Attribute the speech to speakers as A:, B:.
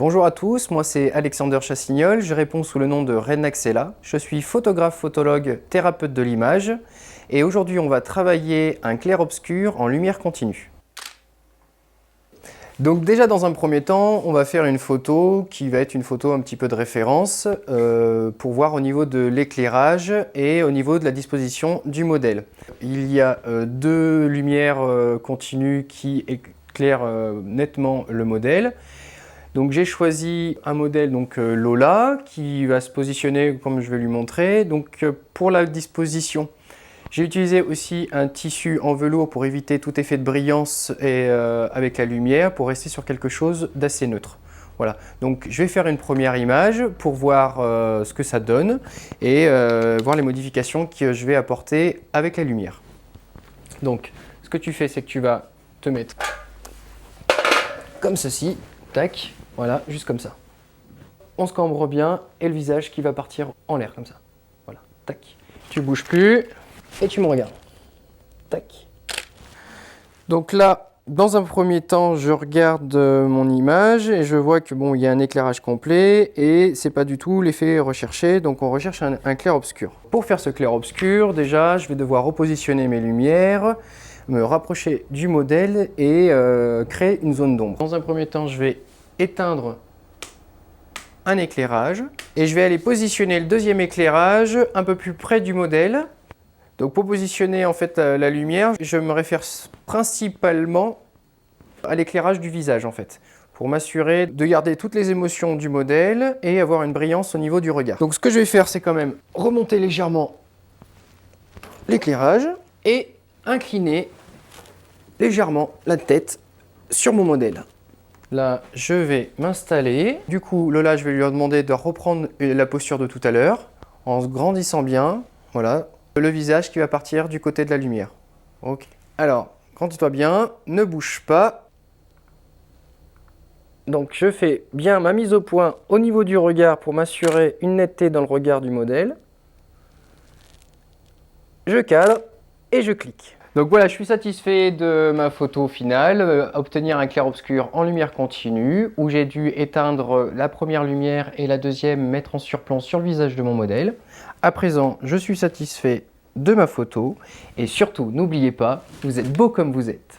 A: Bonjour à tous, moi c'est Alexander Chassignol, je réponds sous le nom de Rednaxella. Je suis photographe, photologue, thérapeute de l'image et aujourd'hui on va travailler un clair-obscur en lumière continue. Donc déjà dans un premier temps, on va faire une photo qui va être une photo un petit peu de référence pour voir au niveau de l'éclairage et au niveau de la disposition du modèle. Il y a deux lumières continues qui éclairent nettement le modèle. Donc j'ai choisi un modèle Lola qui va se positionner comme je vais lui montrer. Donc pour la disposition, j'ai utilisé aussi un tissu en velours pour éviter tout effet de brillance et avec la lumière pour rester sur quelque chose d'assez neutre. Voilà, donc je vais faire une première image pour voir ce que ça donne et voir les modifications que je vais apporter avec la lumière. Donc ce que tu fais, c'est que tu vas te mettre comme ceci, tac. Voilà, juste comme ça. On se cambre bien et le visage qui va partir en l'air comme ça. Voilà, tac. Tu bouges plus et tu me regardes. Tac. Donc là, dans un premier temps, je regarde mon image et je vois que bon, il y a un éclairage complet et c'est pas du tout l'effet recherché. Donc on recherche un clair-obscur. Pour faire ce clair-obscur, déjà, je vais devoir repositionner mes lumières, me rapprocher du modèle et créer une zone d'ombre. Dans un premier temps, je vais éteindre un éclairage et je vais aller positionner le deuxième éclairage un peu plus près du modèle. Donc pour positionner en fait la lumière, je me réfère principalement à l'éclairage du visage en fait, pour m'assurer de garder toutes les émotions du modèle et avoir une brillance au niveau du regard. Donc ce que je vais faire, c'est quand même remonter légèrement l'éclairage et incliner légèrement la tête sur mon modèle. Là, je vais m'installer. Du coup, Lola, je vais lui demander de reprendre la posture de tout à l'heure, en se grandissant bien. Voilà, le visage qui va partir du côté de la lumière. Ok. Alors, grandis-toi bien, ne bouge pas. Donc, je fais bien ma mise au point au niveau du regard pour m'assurer une netteté dans le regard du modèle. Je cadre et je clique. Donc voilà, je suis satisfait de ma photo finale, obtenir un clair-obscur en lumière continue, où j'ai dû éteindre la première lumière et la deuxième mettre en surplomb sur le visage de mon modèle. À présent, je suis satisfait de ma photo, et surtout, n'oubliez pas, vous êtes beau comme vous êtes.